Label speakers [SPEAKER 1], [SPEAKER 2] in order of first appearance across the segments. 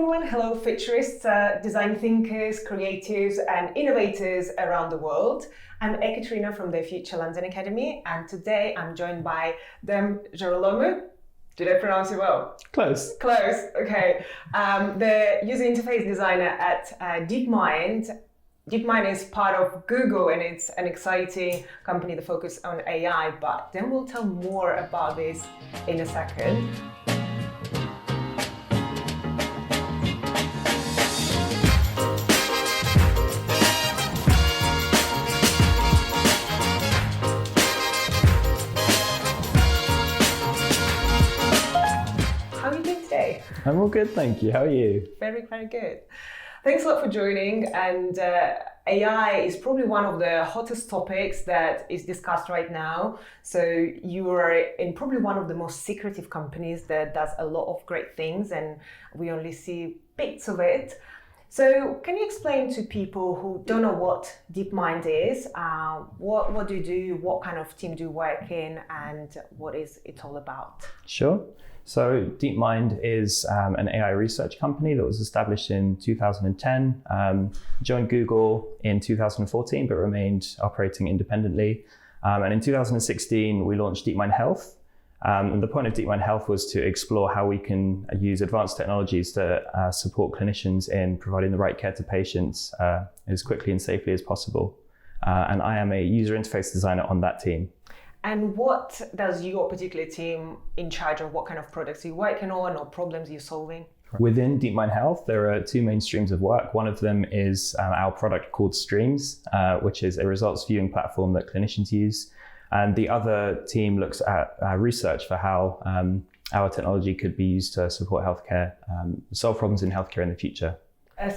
[SPEAKER 1] everyone. Hello, futurists, design thinkers, creatives, and innovators around the world. I'm Ekaterina from the Future London Academy, and today I'm joined by Dem Gerolemou. Did I pronounce it well?
[SPEAKER 2] Close.
[SPEAKER 1] Close, okay. The user interface designer at Deepmind. Deepmind is part of Google, and it's an exciting company that focuses on AI, but then we'll tell more about this in a second. How are you doing today?
[SPEAKER 2] I'm all good, thank you. How are you?
[SPEAKER 1] Very, very good. Thanks a lot for joining. And AI is probably one of the hottest topics that is discussed right now. So you are in probably one of the most secretive companies that does a lot of great things, and we only see bits of it. So can you explain to people who don't know what Deepmind is, what do you do, what kind of team do you work in, and what is it all about?
[SPEAKER 2] Sure. So Deepmind is an AI research company that was established in 2010, joined Google in 2014, but remained operating independently. And in 2016, we launched Deepmind Health. And the point of Deepmind Health was to explore how we can use advanced technologies to support clinicians in providing the right care to patients as quickly and safely as possible. And I am a user interface designer on that team.
[SPEAKER 1] And what does your particular team in charge of? What kind of products are you working on or problems you're solving?
[SPEAKER 2] Within Deepmind Health, there are two main streams of work. One of them is our product called Streams, which is a results viewing platform that clinicians use. And the other team looks at research for how our technology could be used to support healthcare, solve problems in healthcare in the future.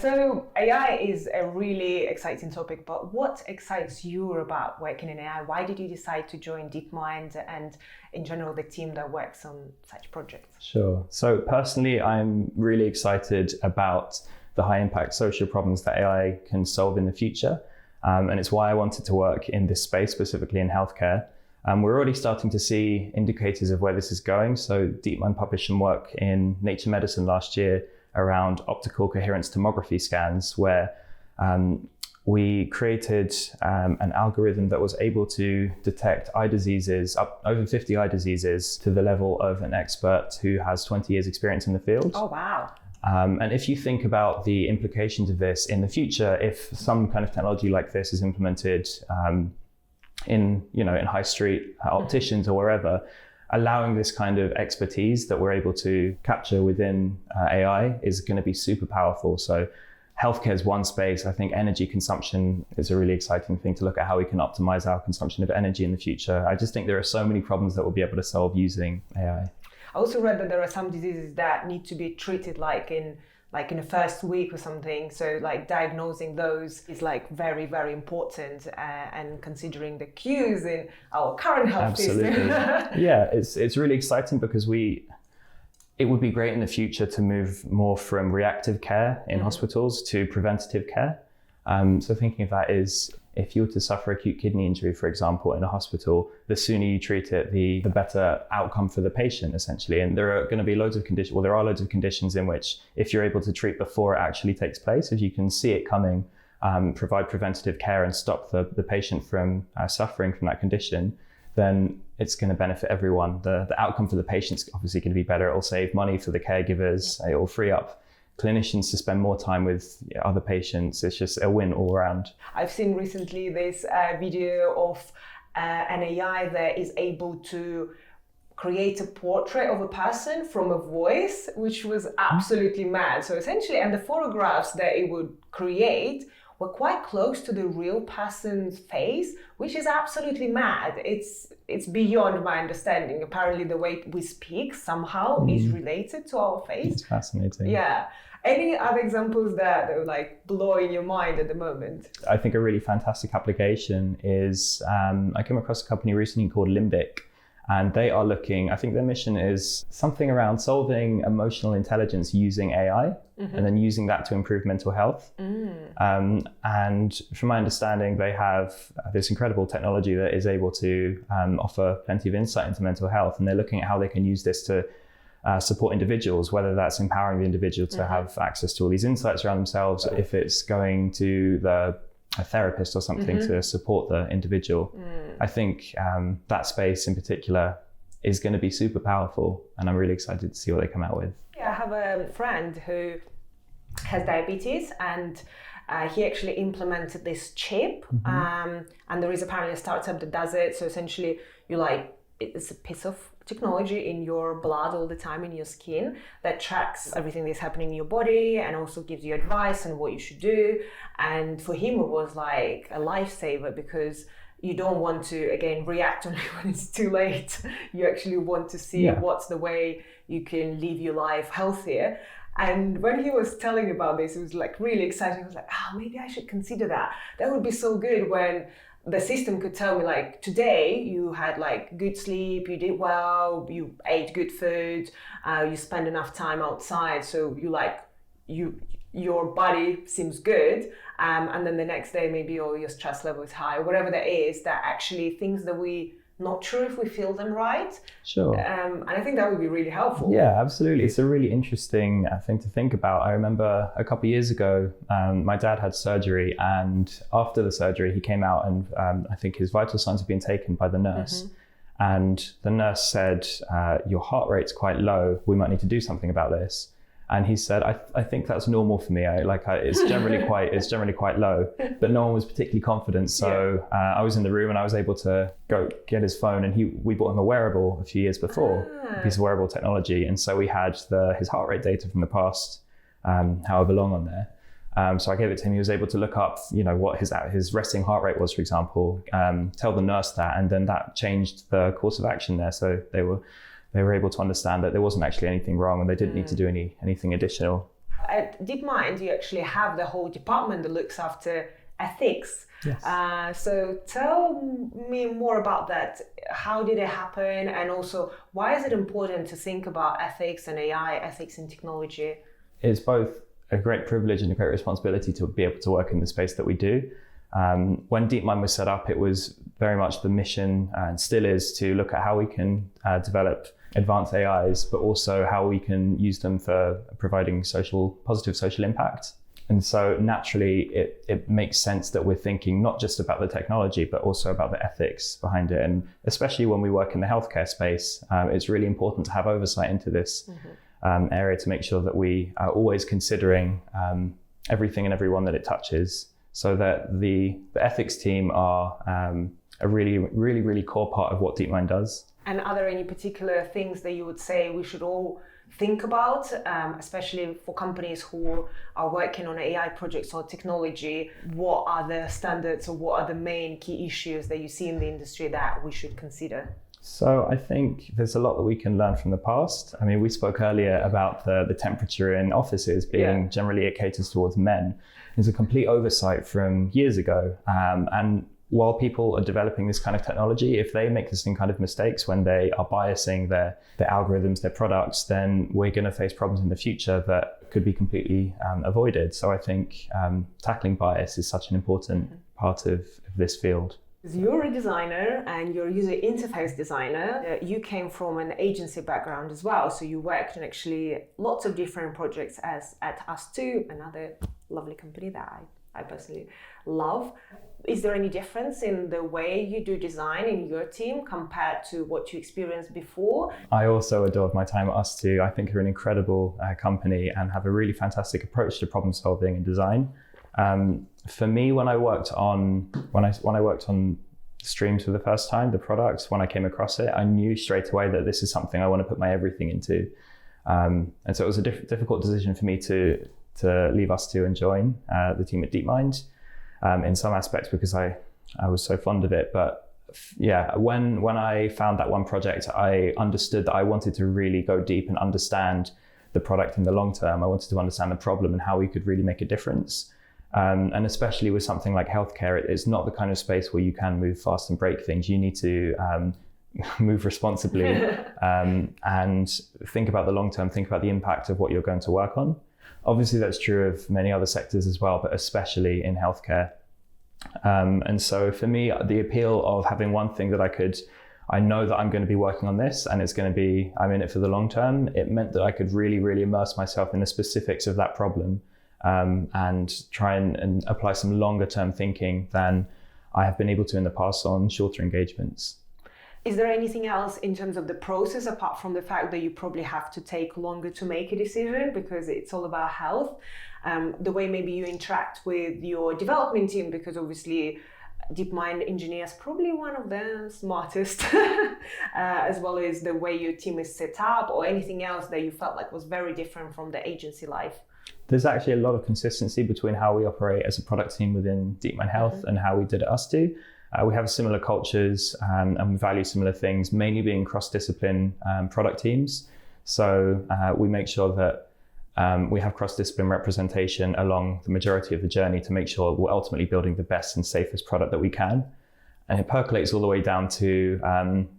[SPEAKER 1] So AI is a really exciting topic, but what excites you about working in AI? Why did you decide to join Deepmind and in general the team that works on such projects?
[SPEAKER 2] Sure. So personally, I'm really excited about the high impact social problems that AI can solve in the future. And it's why I wanted to work in this space, specifically in healthcare. We're already starting to see indicators of where this is going. So Deepmind published some work in Nature Medicine last year around optical coherence tomography scans, where we created an algorithm that was able to detect eye diseases, over 50 eye diseases, to the level of an expert who has 20 years experience in the field.
[SPEAKER 1] Oh, wow.
[SPEAKER 2] And if you think about the implications of this in the future, if some kind of technology like this is implemented in high street opticians or wherever, allowing this kind of expertise that we're able to capture within AI is going to be super powerful. So healthcare is one space. I think energy consumption is a really exciting thing to look at, how we can optimize our consumption of energy in the future. I just think there are so many problems that we'll be able to solve using AI.
[SPEAKER 1] I also read that there are some diseases that need to be treated like in the first week or something. So like diagnosing those is like very, very important and considering the queues in our current health system.
[SPEAKER 2] Yeah, it's really exciting because it would be great in the future to move more from reactive care in hospitals to preventative care. So thinking of that is, if you were to suffer acute kidney injury, for example, in a hospital, the sooner you treat it, the better outcome for the patient, essentially. And there are going to be loads of conditions, there are loads of conditions in which if you're able to treat before it actually takes place, if you can see it coming, provide preventative care and stop the patient from suffering from that condition, then it's going to benefit everyone. The outcome for the patient's obviously going to be better. It will save money for the caregivers. It will free up clinicians to spend more time with other patients. It's just a win all around.
[SPEAKER 1] I've seen recently this video of an AI that is able to create a portrait of a person from a voice, which was absolutely mad. So essentially, and the photographs that it would create were quite close to the real person's face, which is absolutely mad. It's beyond my understanding. Apparently the way we speak somehow is related to our face.
[SPEAKER 2] It's fascinating.
[SPEAKER 1] Yeah. Any other examples that are like blowing your mind at the moment?
[SPEAKER 2] I think a really fantastic application is, I came across a company recently called Limbic, and they are looking, I think their mission is something around solving emotional intelligence using AI, and then using that to improve mental health. And from my understanding, they have this incredible technology that is able to offer plenty of insight into mental health, and they're looking at how they can use this to support individuals, whether that's empowering the individual to have access to all these insights around themselves, if it's going to a therapist or something to support the individual. I think that space in particular is going to be super powerful, and I'm really excited to see what they come out with.
[SPEAKER 1] Yeah, I have a friend who has diabetes, and he actually implemented this chip, and there is apparently a startup that does it. So essentially, it's a piece of technology in your blood all the time, in your skin, that tracks everything that's happening in your body and also gives you advice on what you should do. And for him, it was like a lifesaver, because you don't want to, again, react only when it's too late. You actually want to see what's the way you can live your life healthier. And when he was telling about this, it was like really exciting. He was like, maybe I should consider that. That would be so good when the system could tell me, like, today you had like good sleep, you did well, you ate good food, you spend enough time outside, so your body seems good, and then the next day maybe your stress level is high, whatever that is, that actually things that we not sure if we feel them right.
[SPEAKER 2] Sure.
[SPEAKER 1] And I think that would be really helpful.
[SPEAKER 2] Yeah, absolutely. It's a really interesting thing to think about. I remember a couple of years ago, my dad had surgery, and after the surgery, he came out and I think his vital signs had been taken by the nurse. And the nurse said, your heart rate's quite low. We might need to do something about this. And he said, I think that's normal for me. It's generally quite low, but no one was particularly confident. So I was in the room and I was able to go get his phone, and we bought him a wearable a few years before, a piece of wearable technology. And so we had his heart rate data from the past, however long on there. So I gave it to him. He was able to look up, what his resting heart rate was, for example, tell the nurse that, and then that changed the course of action there. So they were able to understand that there wasn't actually anything wrong, and they didn't need to do anything additional.
[SPEAKER 1] At Deepmind, you actually have the whole department that looks after ethics.
[SPEAKER 2] Yes.
[SPEAKER 1] So tell me more about that. How did it happen? And also, why is it important to think about ethics and AI, ethics in technology?
[SPEAKER 2] It's both a great privilege and a great responsibility to be able to work in the space that we do. When Deepmind was set up, it was very much the mission, and still is, to look at how we can develop advanced AIs, but also how we can use them for providing positive social impact. And so naturally, it makes sense that we're thinking not just about the technology, but also about the ethics behind it. And especially when we work in the healthcare space, it's really important to have oversight into this area to make sure that we are always considering everything and everyone that it touches, so that the ethics team are a really, really, really core part of what Deepmind does.
[SPEAKER 1] And are there any particular things that you would say we should all think about, especially for companies who are working on AI projects or technology? What are the standards, or what are the main key issues that you see in the industry that we should consider?
[SPEAKER 2] So I think there's a lot that we can learn from the past. I mean, we spoke earlier about the temperature in offices being generally, it caters towards men. There's a complete oversight from years ago. And while people are developing this kind of technology, if they make the same kind of mistakes when they are biasing their algorithms, their products, then we're going to face problems in the future that could be completely avoided. So I think tackling bias is such an important part of this field.
[SPEAKER 1] You're a designer and you're a user interface designer. You came from an agency background as well, so you worked on actually lots of different projects at Us2, another lovely company that I personally love. Is there any difference in the way you do design in your team compared to what you experienced before?
[SPEAKER 2] I also adored my time at Us2. I think you're an incredible company and have a really fantastic approach to problem solving and design. For me, when I worked on Streams for the first time, the product, when I came across it, I knew straight away that this is something I want to put my everything into. And so it was a difficult decision for me to leave Us2 and join the team at Deepmind. In some aspects because I was so fond of it. But yeah, when I found that one project, I understood that I wanted to really go deep and understand the product in the long term. I wanted to understand the problem and how we could really make a difference. And especially with something like healthcare, it's not the kind of space where you can move fast and break things. You need to move responsibly and think about the long term, think about the impact of what you're going to work on. Obviously, that's true of many other sectors as well, but especially in healthcare. And so for me, the appeal of having one thing that I could I know that I'm going to be working on this and I'm in it for the long term. It meant that I could really, really immerse myself in the specifics of that problem, and try and apply some longer term thinking than I have been able to in the past on shorter engagements.
[SPEAKER 1] Is there anything else in terms of the process, apart from the fact that you probably have to take longer to make a decision because it's all about health? The way maybe you interact with your development team, because obviously Deepmind engineers probably one of the smartest, as well as the way your team is set up, or anything else that you felt like was very different from the agency life?
[SPEAKER 2] There's actually a lot of consistency between how we operate as a product team within Deepmind Health and how we did at us two. We have similar cultures, and we value similar things, mainly being cross-discipline product teams. So we make sure that we have cross-discipline representation along the majority of the journey to make sure we're ultimately building the best and safest product that we can. And it percolates all the way down to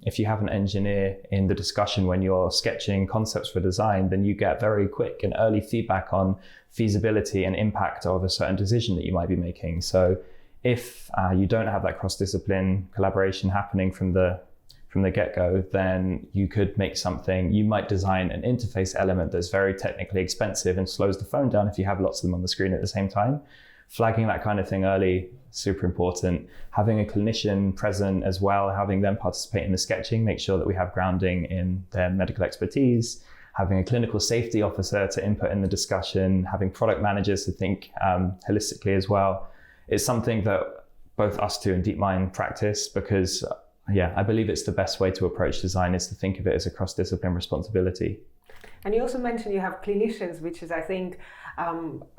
[SPEAKER 2] if you have an engineer in the discussion when you're sketching concepts for design, then you get very quick and early feedback on feasibility and impact of a certain decision that you might be making. So if you don't have that cross-discipline collaboration happening from the get-go, then you could make something, you might design an interface element that's very technically expensive and slows the phone down if you have lots of them on the screen at the same time. Flagging that kind of thing early, super important. Having a clinician present as well, having them participate in the sketching, make sure that we have grounding in their medical expertise. Having a clinical safety officer to input in the discussion, having product managers to think holistically as well. It's something that both us two and Deepmind practice because, I believe it's the best way to approach design is to think of it as a cross-discipline responsibility. And
[SPEAKER 1] you also mentioned you have clinicians, which is, I think,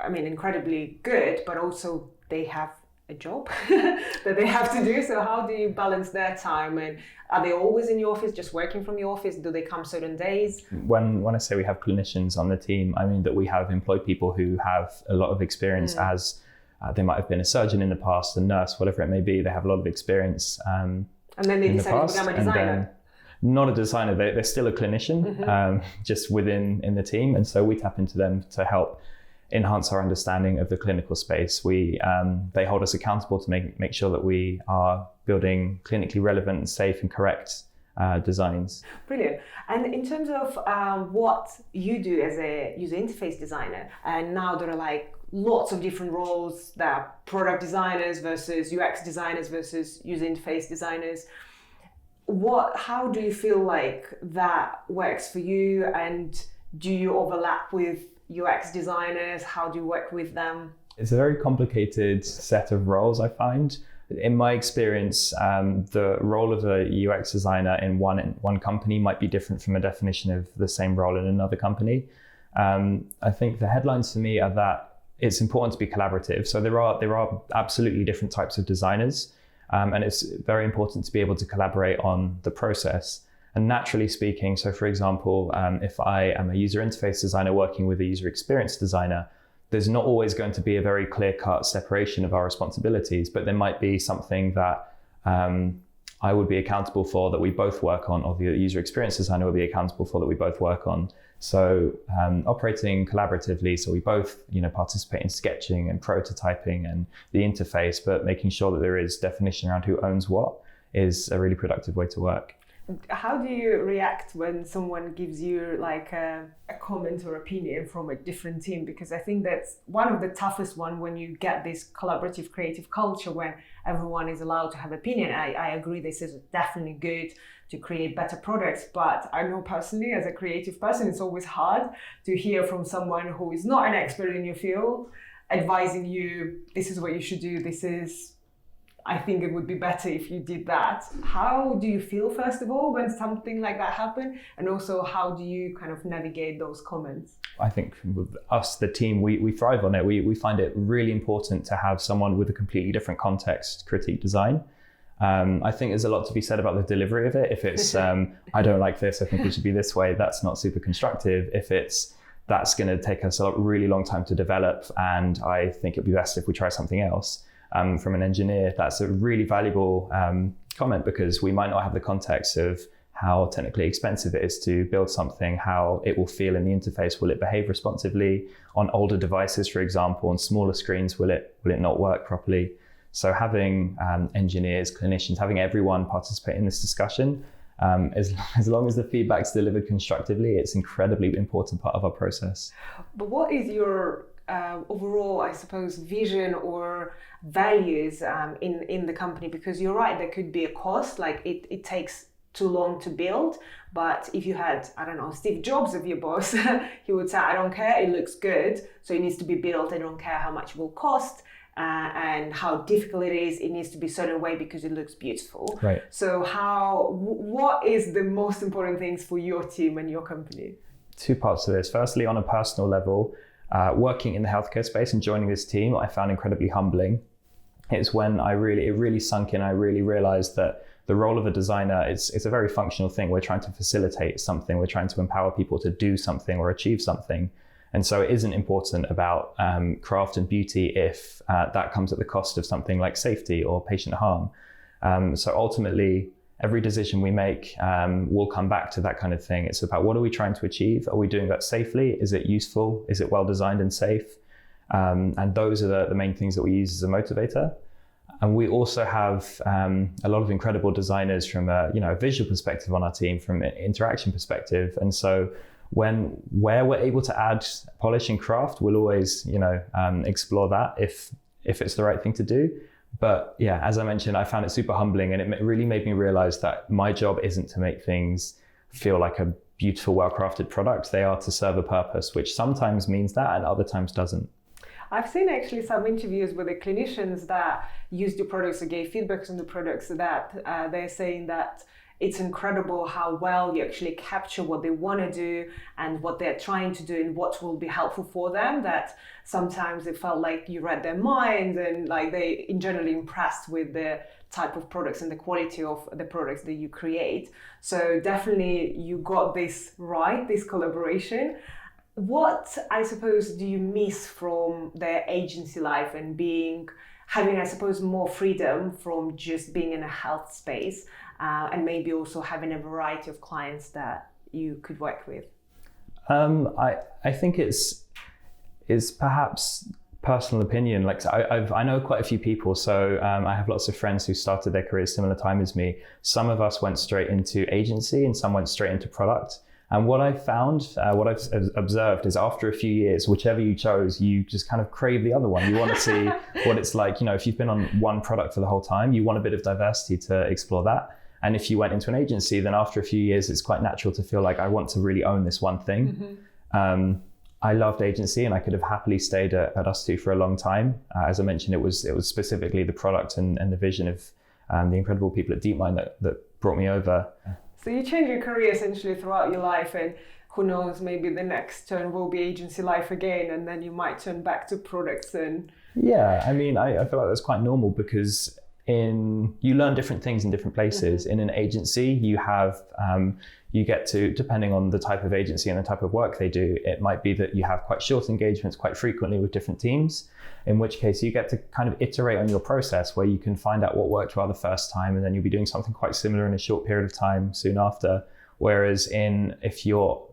[SPEAKER 1] incredibly good, but also they have a job that they have to do. So how do you balance their time? And are they always in your office, just working from your office? Do they come certain days? When I say we have clinicians on the team, I mean that we have employed people who have a lot of experience as they might have been a surgeon in the past, a nurse, whatever it may be. They have a lot of experience. And then they decide to become a designer. Not a designer, they're still a clinician, just in the team. And so we tap into them to help enhance our understanding of the clinical space. They hold us accountable to make sure that we are building clinically relevant, safe and correct designs. Brilliant. And in terms of what you do as a user interface designer, and now there are lots of different roles, that are product designers versus UX designers versus user interface designers. How do you feel like that works for you? And do you overlap with UX designers? How do you work with them? It's a very complicated set of roles, I find. In my experience, the role of a UX designer in one company might be different from a definition of the same role in another company. I think the headlines for me are that it's important to be collaborative. So there are absolutely different types of designers, and it's very important to be able to collaborate on the process. And naturally speaking, so for example, if I am a user interface designer working with a user experience designer, there's not always going to be a very clear-cut separation of our responsibilities, but there might be something that I would be accountable for that we both work on, or the user experience designer would be accountable for that we both work on. So operating collaboratively, so we both participate in sketching and prototyping and the interface, but making sure that there is definition around who owns what is a really productive way to work. How do you react when someone gives you a comment or opinion from a different team? Because I think that's one of the toughest one when you get this collaborative creative culture where everyone is allowed to have opinion. I agree this is definitely good to create better products, but I know personally as a creative person, it's always hard to hear from someone who is not an expert in your field advising you, this is what you should do, I think it would be better if you did that. How do you feel, first of all, when something like that happens? And also, how do you kind of navigate those comments? I think with us, the team, we thrive on it. We find it really important to have someone with a completely different context critique design. I think there's a lot to be said about the delivery of it. If it's, I don't like this, I think it should be this way, that's not super constructive. If that's going to take us a really long time to develop, and I think it'd be best if we try something else. From an engineer, that's a really valuable comment, because we might not have the context of how technically expensive it is to build something, how it will feel in the interface. Will it behave responsively on older devices, for example, on smaller screens? Will it not work properly? So having engineers, clinicians, having everyone participate in this discussion
[SPEAKER 2] As long as the feedback's delivered constructively, it's an incredibly important part of our process.
[SPEAKER 1] But what is your overall, I suppose, vision or values in the company? Because you're right, there could be a cost, like it takes too long to build. But if you had, I don't know, Steve Jobs as your boss, he would say, I don't care, it looks good, so it needs to be built. I don't care how much it will cost and how difficult it is. It needs to be a certain way because it looks beautiful.
[SPEAKER 2] Right.
[SPEAKER 1] So what is the most important things for your team and your company?
[SPEAKER 2] Two parts to this. Firstly, on a personal level, working in the healthcare space and joining this team, I found incredibly humbling. It's when it really sunk in. I really realized that the role of a designer, it's a very functional thing. We're trying to facilitate something. We're trying to empower people to do something or achieve something. And so it isn't important about craft and beauty if that comes at the cost of something like safety or patient harm. So ultimately, every decision we make will come back to that kind of thing. It's about, what are we trying to achieve? Are we doing that safely? Is it useful? Is it well designed and safe? And those are the main things that we use as a motivator. And we also have a lot of incredible designers from a visual perspective on our team, from an interaction perspective. And so where we're able to add polish and craft, we'll always explore that if it's the right thing to do. But yeah, as I mentioned, I found it super humbling, and it really made me realize that my job isn't to make things feel like a beautiful, well-crafted product. They are to serve a purpose, which sometimes means that and other times doesn't.
[SPEAKER 1] I've seen actually some interviews with the clinicians that used your products or gave feedbacks on the products that they're saying that it's incredible how well you actually capture what they want to do and what they're trying to do and what will be helpful for them, that sometimes it felt like you read their mind and like they in generally impressed with the type of products and the quality of the products that you create. So definitely you got this right, this collaboration. What, I suppose, do you miss from the agency life and having, I suppose, more freedom from just being in a health space and maybe also having a variety of clients that you could work with?
[SPEAKER 2] I think it's perhaps personal opinion. Like I know quite a few people, so I have lots of friends who started their careers similar time as me. Some of us went straight into agency and some went straight into product. And what I found, what I've observed is after a few years, whichever you chose, you just kind of crave the other one. You want to see what it's like. If you've been on one product for the whole time, you want a bit of diversity to explore that. And if you went into an agency, then after a few years, it's quite natural to feel like I want to really own this one thing. Mm-hmm. I loved agency and I could have happily stayed at Us Two for a long time. As I mentioned, it was specifically the product and the vision of the incredible people at Deepmind that brought me over.
[SPEAKER 1] So you change your career essentially throughout your life, and who knows, maybe the next turn will be agency life again, and then you might turn back to products. And yeah,
[SPEAKER 2] I mean, I feel like that's quite normal because you learn different things in different places. Mm-hmm. In an agency, you get to, depending on the type of agency and the type of work they do, it might be that you have quite short engagements quite frequently with different teams, in which case you get to kind of iterate on your process where you can find out what worked well the first time, and then you'll be doing something quite similar in a short period of time soon after. Whereas if you're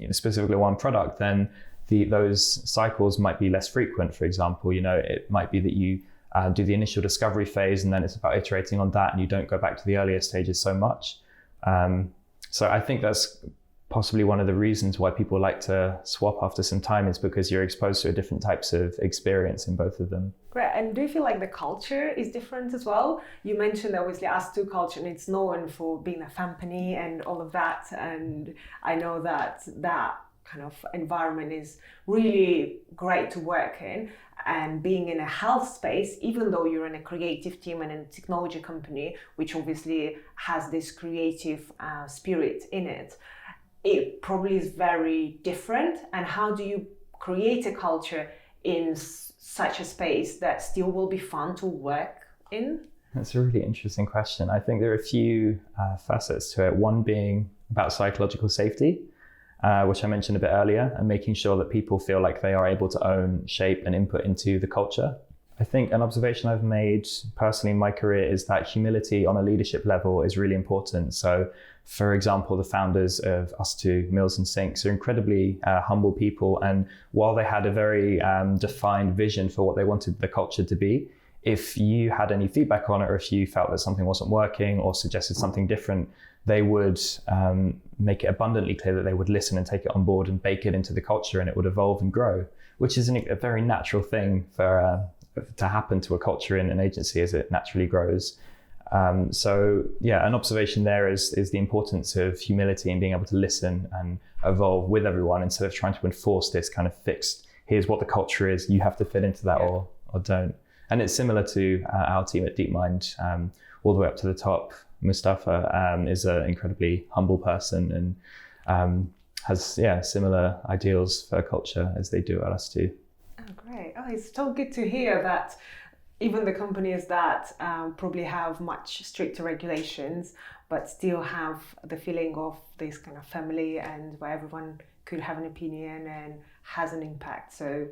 [SPEAKER 2] specifically one product, then those cycles might be less frequent. For example, it might be that you do the initial discovery phase, and then it's about iterating on that, and you don't go back to the earlier stages so much. So I think that's possibly one of the reasons why people like to swap after some time, is because you're exposed to different types of experience in both of them.
[SPEAKER 1] Great. And do you feel like the culture is different as well? You mentioned obviously Us Two culture, and it's known for being a company and all of that. And I know that kind of environment is really great to work in. And being in a health space, even though you're in a creative team and in a technology company, which obviously has this creative spirit in it, it probably is very different. And how do you create a culture in such a space that still will be fun to work in?
[SPEAKER 2] That's a really interesting question. I think there are a few facets to it. One being about psychological safety, which I mentioned a bit earlier, and making sure that people feel like they are able to own, shape, and input into the culture. I think an observation I've made personally in my career is that humility on a leadership level is really important. So, for example, the founders of Us Two, Mills and Sinks, are incredibly humble people. And while they had a very defined vision for what they wanted the culture to be, if you had any feedback on it, or if you felt that something wasn't working or suggested something different, they would make it abundantly clear that they would listen and take it on board and bake it into the culture, and it would evolve and grow, which is a very natural thing to happen to a culture in an agency as it naturally grows. So yeah, an observation there is the importance of humility and being able to listen and evolve with everyone instead of trying to enforce this kind of fixed, here's what the culture is, you have to fit into that or don't. And it's similar to our team at Deepmind, all the way up to the top. Mustafa is an incredibly humble person and has similar ideals for culture as they do at us too.
[SPEAKER 1] Oh, great. Oh, it's so good to hear that even the companies that probably have much stricter regulations, but still have the feeling of this kind of family and where everyone could have an opinion and has an impact. So,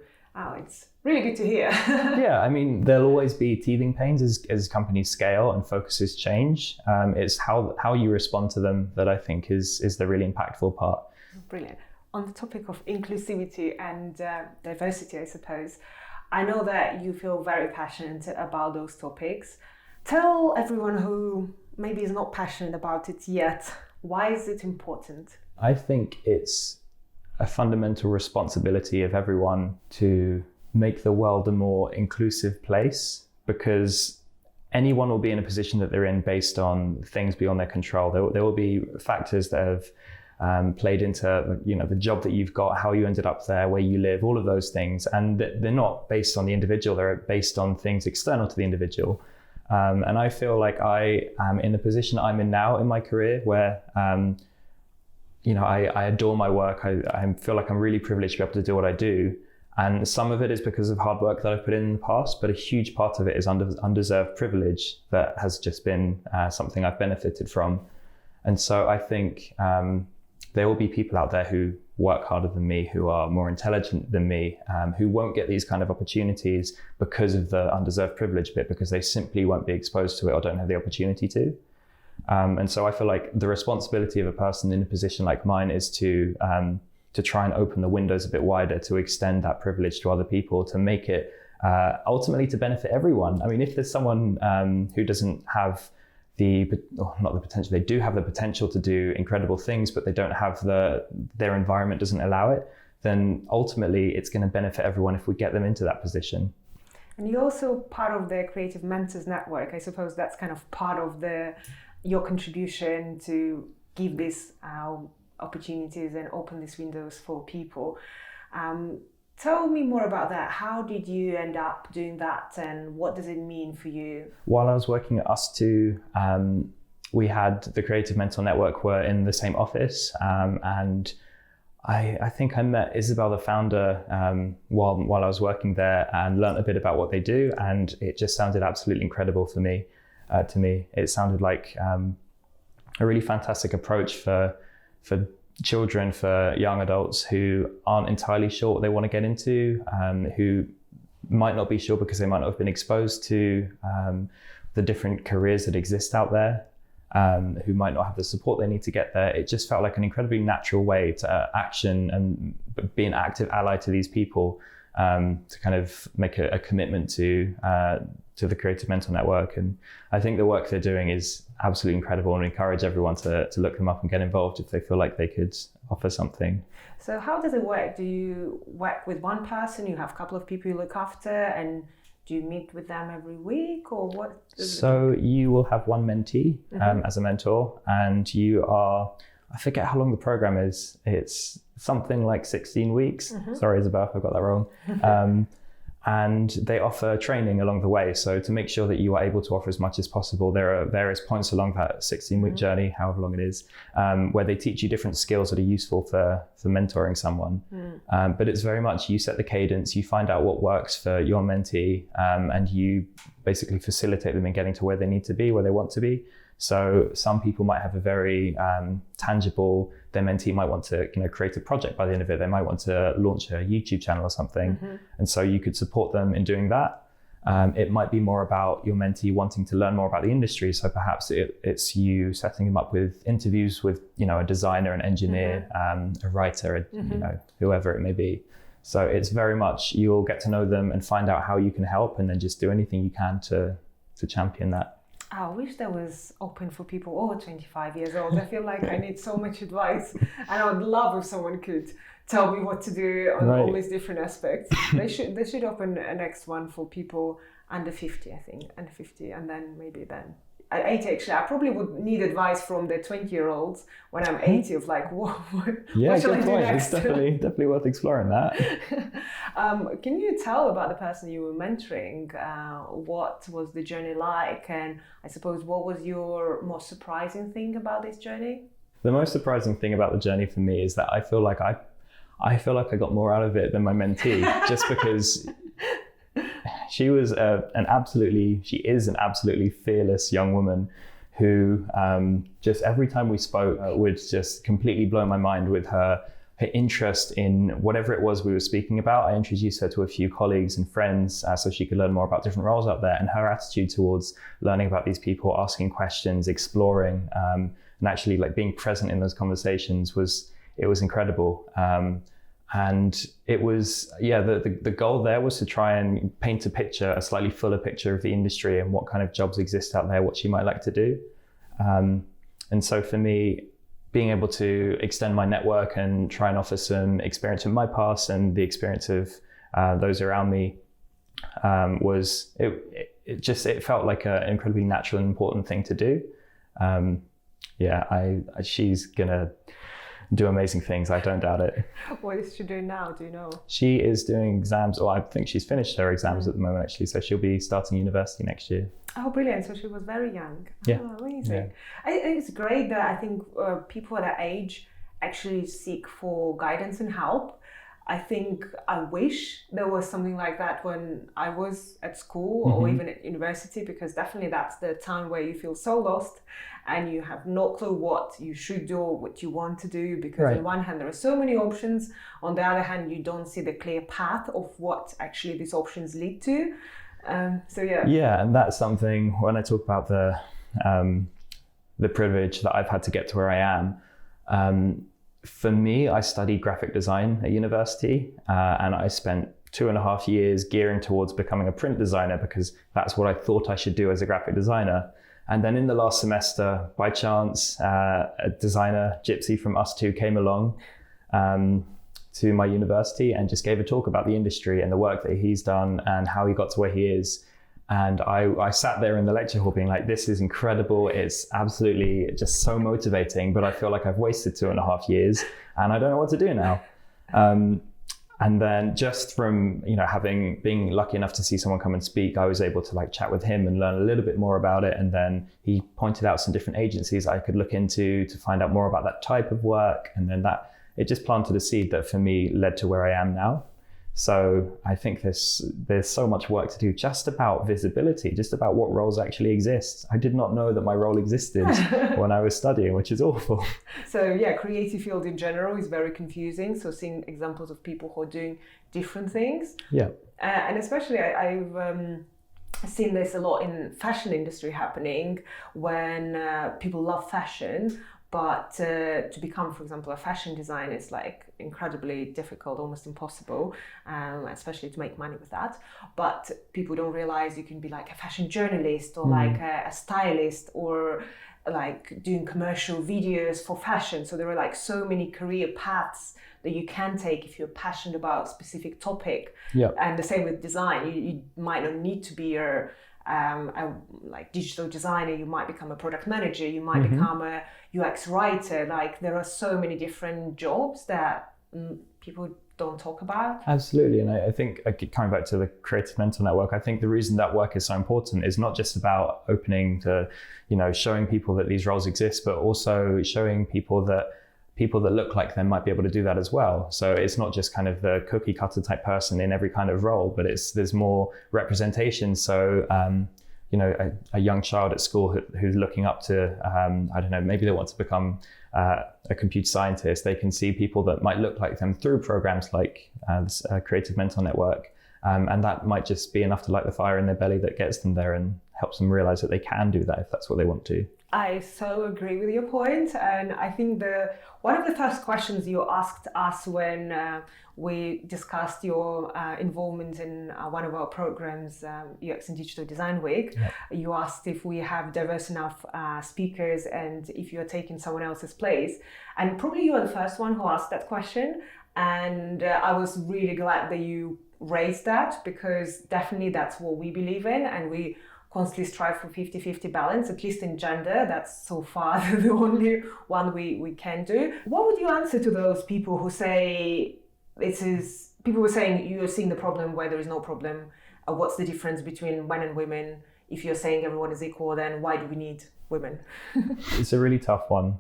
[SPEAKER 1] it's really good to hear.
[SPEAKER 2] Yeah, I mean, there'll always be teething pains as companies scale and focuses change. It's how you respond to them that I think is the really impactful part.
[SPEAKER 1] Brilliant. On the topic of inclusivity and diversity, I suppose, I know that you feel very passionate about those topics. Tell everyone who maybe is not passionate about it yet, why is it important?
[SPEAKER 2] I think it's a fundamental responsibility of everyone to make the world a more inclusive place, because anyone will be in a position that they're in based on things beyond their control. There will be factors that have played into the job that you've got, how you ended up there, where you live, all of those things, and they're not based on the individual, they're based on things external to the individual. And I feel like I am in the position I'm in now in my career where I adore my work. I feel like I'm really privileged to be able to do what I do. And some of it is because of hard work that I've put in the past, but a huge part of it is undeserved privilege that has just been something I've benefited from. And so I think there will be people out there who work harder than me, who are more intelligent than me, who won't get these kind of opportunities because of the undeserved privilege bit, because they simply won't be exposed to it or don't have the opportunity to. And so I feel like the responsibility of a person in a position like mine is to try and open the windows a bit wider, to extend that privilege to other people, to make it ultimately to benefit everyone. I mean, if there's someone who doesn't have not the potential, they do have the potential to do incredible things, but they don't have their environment doesn't allow it, then ultimately it's going to benefit everyone if we get them into that position.
[SPEAKER 1] And you're also part of the Creative Mentors Network. I suppose that's kind of part of your contribution to give these opportunities and open these windows for people. Tell me more about that. How did you end up doing that, and what does it mean for you?
[SPEAKER 2] While I was working at Us2, we had the Creative Mentor Network were in the same office, and I think I met Isabel, the founder, while I was working there, and learned a bit about what they do, and it just sounded absolutely incredible for me. To me, it sounded like a really fantastic approach for children, for young adults who aren't entirely sure what they want to get into, who might not be sure because they might not have been exposed to the different careers that exist out there, who might not have the support they need to get there. It just felt like an incredibly natural way to action and be an active ally to these people, to kind of make a commitment to the Creative Mentor Network. And I think the work they're doing is absolutely incredible, and encourage everyone to look them up and get involved if they feel like they could offer something.
[SPEAKER 1] So how does it work? Do you work with one person? You have a couple of people you look after, and do you meet with them every week, or what?
[SPEAKER 2] So you will have one mentee as a mentor, and you are, I forget how long the program is. It's something like 16 weeks. Sorry, Isabel, if I got that wrong. And they offer training along the way. So to make sure that you are able to offer as much as possible, there are various points along that 16-week journey, however long it is, where they teach you different skills that are useful for mentoring someone. But it's very much, you set the cadence, you find out what works for your mentee, and you basically facilitate them in getting to where they need to be, where they want to be. So some people might have a very tangible, their mentee might want to create a project by the end of it. They might want to launch a YouTube channel or something. And so you could support them in doing that. It might be more about your mentee wanting to learn more about the industry. So perhaps it's you setting them up with interviews with a designer, an engineer, a writer, whoever it may be. So it's very much, you'll get to know them and find out how you can help, and then just do anything you can to champion that.
[SPEAKER 1] I wish that was open for people over 25 years old. I feel like I need so much advice, and I would love if someone could tell me what to do on all these different aspects. They should open a next one for people under 50, I think, under 50, and then maybe then. At 80, actually, I probably would need advice from the 20-year-olds when I'm 80 of like, what should I do next?
[SPEAKER 2] It's definitely worth exploring that.
[SPEAKER 1] Can you tell about the person you were mentoring? What was the journey like? And I suppose, what was your most surprising thing about this journey?
[SPEAKER 2] The most surprising thing about the journey for me is that I feel like I got more out of it than my mentee, just because she is an absolutely fearless young woman who just every time we spoke would just completely blow my mind with her interest in whatever it was we were speaking about. I introduced her to a few colleagues and friends so she could learn more about different roles out there, and her attitude towards learning about these people, asking questions, exploring, and actually like being present in those conversations was incredible. And it was, the goal there was to try and paint a slightly fuller picture of the industry and what kind of jobs exist out there, what she might like to do. And so for me, being able to extend my network and try and offer some experience from my past and the experience of those around me it felt like an incredibly natural and important thing to do. She's gonna do amazing things, I don't doubt it.
[SPEAKER 1] What is she doing now, do you know?
[SPEAKER 2] She is doing exams, or I think she's finished her exams at the moment actually, so she'll be starting university next year.
[SPEAKER 1] Oh, brilliant. So she was very young.
[SPEAKER 2] Yeah.
[SPEAKER 1] Oh, amazing.
[SPEAKER 2] Yeah.
[SPEAKER 1] I think it's great that I think people at that age actually seek for guidance and help. I think I wish there was something like that when I was at school or even at university, because definitely that's the time where you feel so lost and you have no clue what you should do or what you want to do, because on one hand there are so many options, on the other hand you don't see the clear path of what actually these options lead to. Yeah,
[SPEAKER 2] and that's something when I talk about the privilege that I've had to get to where I am. For me, I studied graphic design at university, and I spent 2.5 years gearing towards becoming a print designer because that's what I thought I should do as a graphic designer. And then in the last semester, by chance, a designer, Gypsy from Us Two, came along to my university and just gave a talk about the industry and the work that he's done and how he got to where he is. And I sat there in the lecture hall being like, this is incredible. It's absolutely just so motivating, but I feel like I've wasted 2.5 years and I don't know what to do now. And then just from, being lucky enough to see someone come and speak, I was able to chat with him and learn a little bit more about it. And then he pointed out some different agencies I could look into to find out more about that type of work. And then it just planted a seed that for me led to where I am now. So I think there's so much work to do just about visibility, just about what roles actually exist. I did not know that my role existed when I was studying, which is awful.
[SPEAKER 1] So yeah, creative field in general is very confusing. So seeing examples of people who are doing different things.
[SPEAKER 2] Yeah.
[SPEAKER 1] And especially I've seen this a lot in fashion industry happening when people love fashion. But to become, for example, a fashion designer is incredibly difficult, almost impossible, especially to make money with that. But people don't realize you can be a fashion journalist or a stylist or doing commercial videos for fashion. So there are so many career paths that you can take if you're passionate about a specific topic.
[SPEAKER 2] Yeah. And
[SPEAKER 1] the same with design. You might not need to be a digital designer. You might become a product manager. You might become a UX writer. There are so many different jobs that people don't talk about.
[SPEAKER 2] Absolutely. And I think coming back to the Creative Mentor Network, I think the reason that work is so important is not just about opening to, showing people that these roles exist, but also showing people that look like them might be able to do that as well. So it's not just kind of the cookie cutter type person in every kind of role, but there's more representation. So, a young child at school who's looking up to, I don't know, maybe they want to become a computer scientist. They can see people that might look like them through programs like Creative Mentor Network. And that might just be enough to light the fire in their belly that gets them there and helps them realize that they can do that if that's what they want to.
[SPEAKER 1] I so agree with your point, and I think one of the first questions you asked us when we discussed your involvement in one of our programs, UX and Digital Design Week, you asked if we have diverse enough speakers and if you're taking someone else's place. And probably you are the first one who asked that question, and I was really glad that you raised that, because definitely that's what we believe in, and we constantly strive for 50-50 balance, at least in gender. That's so far the only one we can do. What would you answer to those people who say people were saying you're seeing the problem where there is no problem? What's the difference between men and women? If you're saying everyone is equal, then why do we need women?
[SPEAKER 2] It's a really tough one.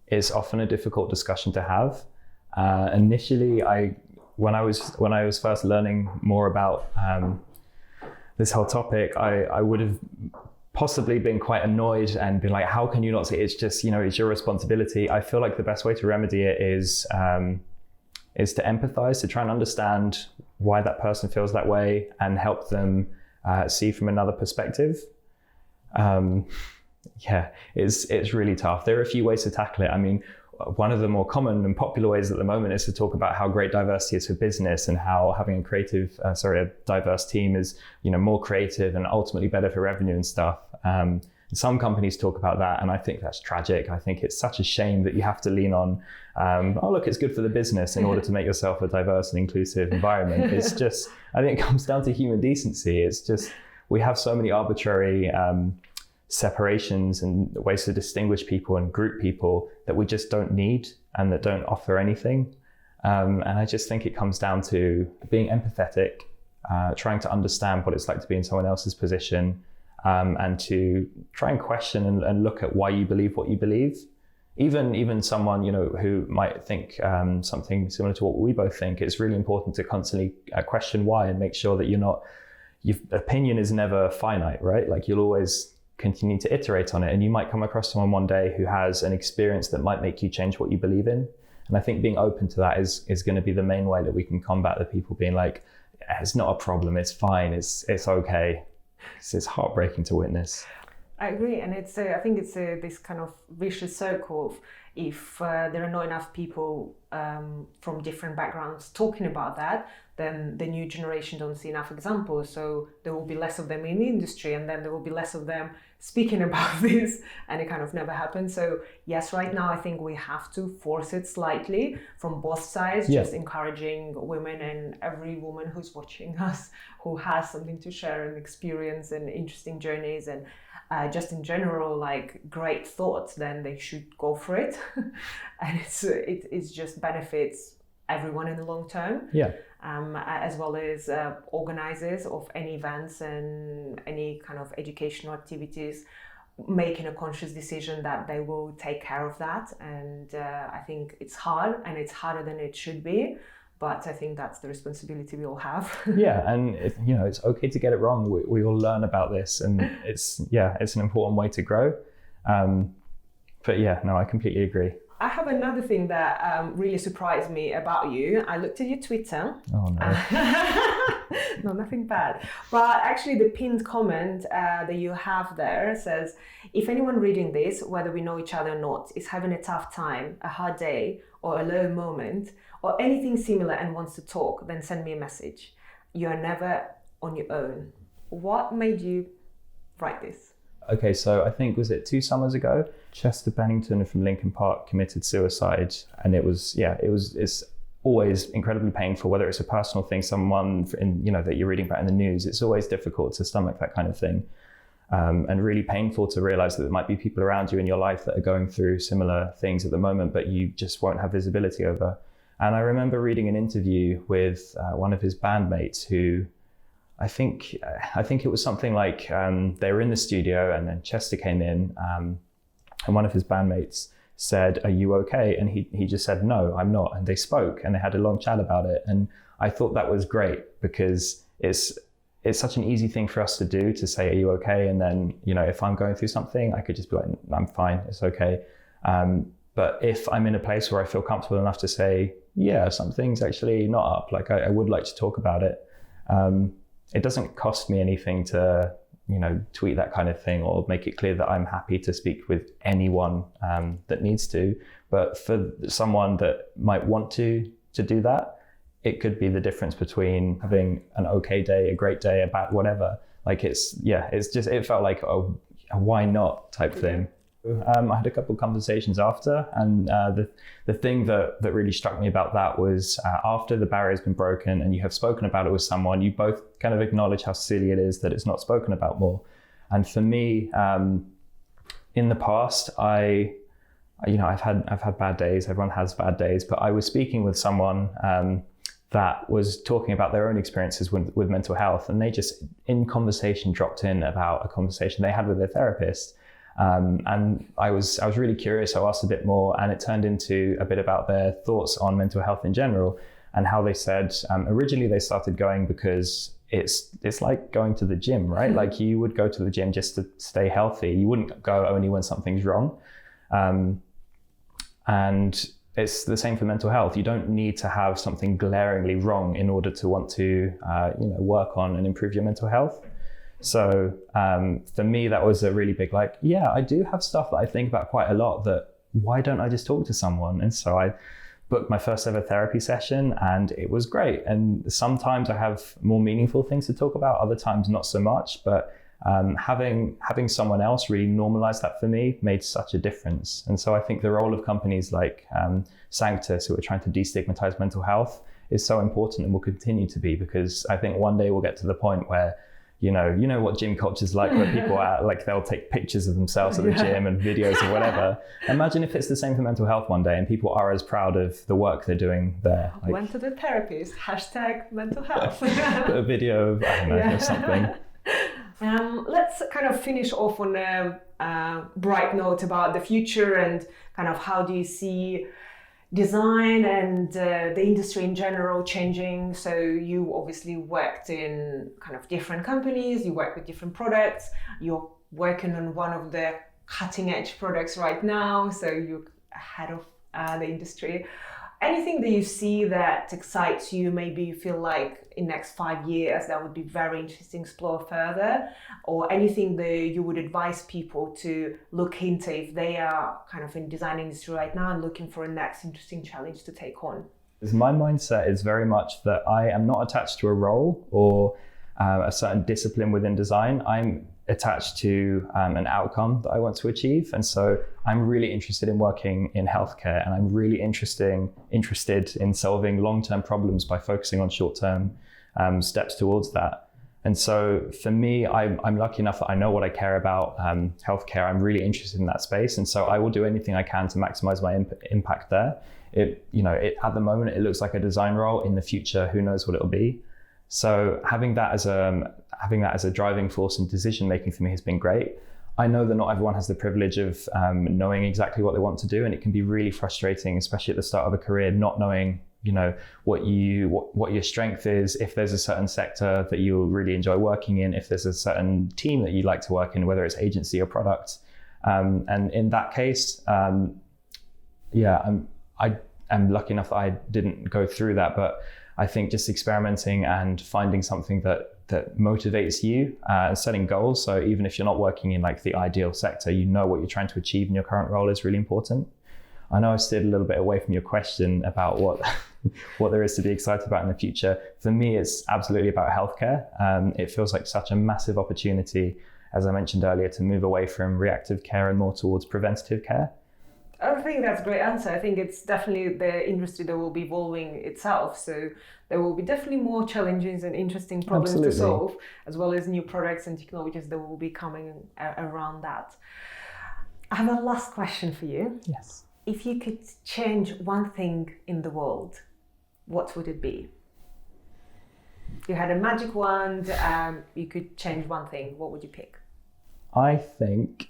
[SPEAKER 2] It's often a difficult discussion to have. Initially, when I was first learning more about this whole topic, I would have possibly been quite annoyed and been like, how can you not see it? It's just, it's your responsibility. I feel like the best way to remedy it is to empathize, to try and understand why that person feels that way and help them see from another perspective. It's really tough. There are a few ways to tackle it. I mean, one of the more common and popular ways at the moment is to talk about how great diversity is for business and how having a diverse team is, more creative and ultimately better for revenue and stuff. Some companies talk about that, and I think that's tragic. I think it's such a shame that you have to lean on, it's good for the business in order to make yourself a diverse and inclusive environment. It's just, I think it comes down to human decency. It's just, we have so many arbitrary separations and ways to distinguish people and group people that we just don't need and that don't offer anything. And I just think it comes down to being empathetic, trying to understand what it's like to be in someone else's position, and to try and question and look at why you believe what you believe. Even someone, who might think something similar to what we both think, it's really important to constantly question why and make sure that your opinion is never finite, right? Like, you'll always continue to iterate on it, and you might come across someone one day who has an experience that might make you change what you believe in. And I think being open to that is going to be the main way that we can combat the people being like, it's not a problem, it's fine, it's okay. It's heartbreaking to witness.
[SPEAKER 1] I agree, and I think it's this kind of vicious circle of, if there are not enough people from different backgrounds talking about that, then the new generation don't see enough examples. So there will be less of them in the industry, and then there will be less of them speaking about this, and it kind of never happens. So yes, right now I think we have to force it slightly from both sides, just encouraging women and every woman who's watching us who has something to share and experience and interesting journeys and just in general, like, great thoughts, then they should go for it. And it's just benefits everyone in the long term. As well as organizers of any events and any kind of educational activities, making a conscious decision that they will take care of that. And I think it's hard, and it's harder than it should be. But I think that's the responsibility we all have. And it's okay to get it wrong. We all learn about this, and it's an important way to grow. I completely agree. I have another thing that really surprised me about you. I looked at your Twitter.
[SPEAKER 2] Oh no.
[SPEAKER 1] No, nothing bad. But actually the pinned comment that you have there says, if anyone reading this, whether we know each other or not, is having a tough time, a hard day, or a low moment, or anything similar and wants to talk, then send me a message. You are never on your own. What made you write this?
[SPEAKER 2] Okay, so I think, was it 2 summers ago? Chester Bennington from Linkin Park committed suicide, and it's always incredibly painful, whether it's a personal thing, someone that you're reading about in the news. It's always difficult to stomach that kind of thing, and really painful to realize that there might be people around you in your life that are going through similar things at the moment, but you just won't have visibility over. And I remember reading an interview with one of his bandmates who, I think it was something like they were in the studio, and then Chester came in, and one of his bandmates said, "Are you okay?" And he just said, "No, I'm not." And they spoke, and they had a long chat about it. And I thought that was great, because it's such an easy thing for us to do, to say, "Are you okay?" And then, if I'm going through something, I could just be like, "I'm fine, it's okay." But if I'm in a place where I feel comfortable enough to say, yeah, something's actually not up, like I would like to talk about it, it doesn't cost me anything to tweet that kind of thing or make it clear that I'm happy to speak with anyone that needs to. But for someone that might want to do that, it could be the difference between having an okay day, a great day, a bad whatever. Like it felt like a why not type thing. I had a couple of conversations after, and the thing that really struck me about that was after the barrier's been broken and you have spoken about it with someone, you both kind of acknowledge how silly it is that it's not spoken about more. And for me, in the past, I've had bad days. Everyone has bad days, but I was speaking with someone that was talking about their own experiences with mental health, and they just in conversation dropped in about a conversation they had with their therapist. And I was really curious. I asked a bit more, and it turned into a bit about their thoughts on mental health in general, and how they said originally they started going because it's like going to the gym, right? Like you would go to the gym just to stay healthy. You wouldn't go only when something's wrong. And it's the same for mental health. You don't need to have something glaringly wrong in order to want to work on and improve your mental health. So for me, that was a really big I do have stuff that I think about quite a lot, that why don't I just talk to someone? And so I booked my first ever therapy session, and it was great. And sometimes I have more meaningful things to talk about, other times not so much. But having someone else really normalize that for me made such a difference. And so I think the role of companies like Sanctus, who are trying to destigmatize mental health, is so important and will continue to be, because I think one day we'll get to the point where you know what gym culture's like, where people are like, they'll take pictures of themselves at the gym and videos or whatever. Imagine if it's the same for mental health one day, and people are as proud of the work they're doing there. Like,
[SPEAKER 1] went to the therapist, #mental health.
[SPEAKER 2] Put a video of, I don't know, or something.
[SPEAKER 1] Let's kind of finish off on a bright note about the future, and kind of how do you see design and the industry in general changing. So you obviously worked in kind of different companies, you work with different products, you're working on one of the cutting edge products right now, so you're ahead of the industry. Anything that you see that excites you, maybe you feel like in next 5 years that would be very interesting to explore further, or anything that you would advise people to look into if they are kind of in design industry right now and looking for a next interesting challenge to take on?
[SPEAKER 2] My mindset is very much that I am not attached to a role or a certain discipline within design. I'm attached to an outcome that I want to achieve. And so I'm really interested in working in healthcare, and I'm really interested in solving long-term problems by focusing on short-term steps towards that. And so for me, I'm lucky enough that I know what I care about, healthcare. I'm really interested in that space. And so I will do anything I can to maximize my impact there. At the moment, it looks like a design role. In the future, who knows what it'll be. So having that as a driving force in decision making for me has been great. I know that not everyone has the privilege of knowing exactly what they want to do, and it can be really frustrating, especially at the start of a career, not knowing what your strength is, if there's a certain sector that you really enjoy working in, if there's a certain team that you'd like to work in, whether it's agency or product. And in that case, I'm lucky enough that I didn't go through that, but I think just experimenting and finding something that motivates you, setting goals. So even if you're not working in like the ideal sector, you know what you're trying to achieve in your current role is really important. I know I steered a little bit away from your question about what there is to be excited about in the future. For me, it's absolutely about healthcare. It feels like such a massive opportunity, as I mentioned earlier, to move away from reactive care and more towards preventative care.
[SPEAKER 1] I think that's a great answer. I think it's definitely the industry that will be evolving itself. So there will be definitely more challenges and interesting problems to solve, as well as new products and technologies that will be coming around that. I have a last question for you.
[SPEAKER 2] Yes.
[SPEAKER 1] If you could change one thing in the world, what would it be? You had a magic wand, you could change one thing, what would you pick?
[SPEAKER 2] I think,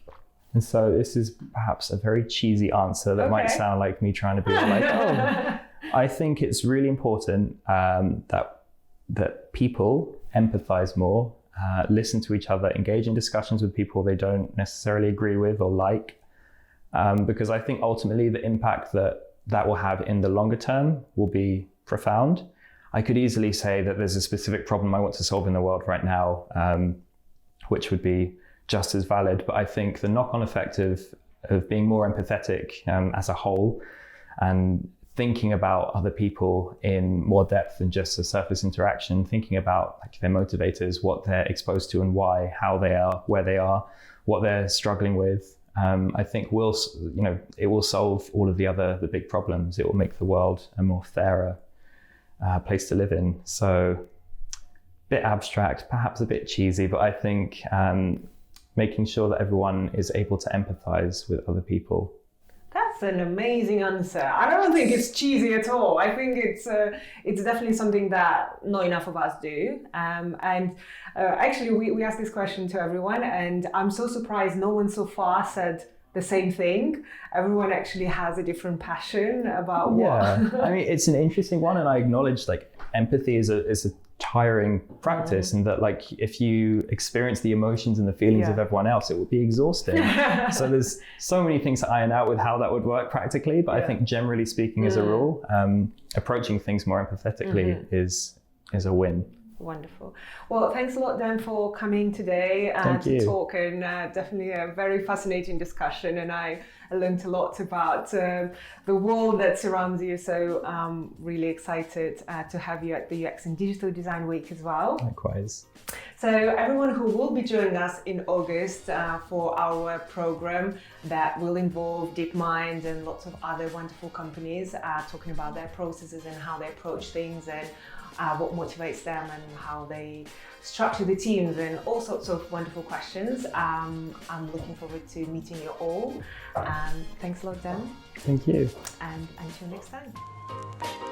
[SPEAKER 2] and so this is perhaps a very cheesy answer that might sound like me trying to be like, I think it's really important that people empathize more, listen to each other, engage in discussions with people they don't necessarily agree with or like, because I think ultimately the impact that will have in the longer term will be profound. I could easily say that there's a specific problem I want to solve in the world right now, which would be just as valid. But I think the knock-on effect of being more empathetic as a whole and thinking about other people in more depth than just a surface interaction, thinking about like their motivators, what they're exposed to and why, how they are, where they are, what they're struggling with, I think it will solve all of the big problems. It will make the world a more fairer place to live in. So a bit abstract, perhaps a bit cheesy, but I think making sure that everyone is able to empathize with other people.
[SPEAKER 1] That's an amazing answer. I don't think it's cheesy at all. I think it's definitely something that not enough of us do. Actually, we asked this question to everyone, and I'm so surprised no one so far said the same thing. Everyone actually has a different passion about what.
[SPEAKER 2] Yeah, I mean, it's an interesting one, and I acknowledge like empathy is a tiring practice, and that like if you experience the emotions and the feelings of everyone else, it would be exhausting. So there's so many things to iron out with how that would work practically, but I think generally speaking, as a rule, approaching things more empathetically is a win.
[SPEAKER 1] Wonderful. Well, thanks a lot, Dan, for coming today to talk, and definitely a very fascinating discussion. And I learned a lot about the world that surrounds you. So I'm really excited to have you at the UX and Digital Design Week as well.
[SPEAKER 2] Likewise.
[SPEAKER 1] So everyone who will be joining us in August for our program that will involve Deepmind and lots of other wonderful companies talking about their processes and how they approach things and what motivates them and how they structure the teams and all sorts of wonderful questions. I'm looking forward to meeting you all. Thanks a lot, Dan.
[SPEAKER 2] Thank you.
[SPEAKER 1] And until next time.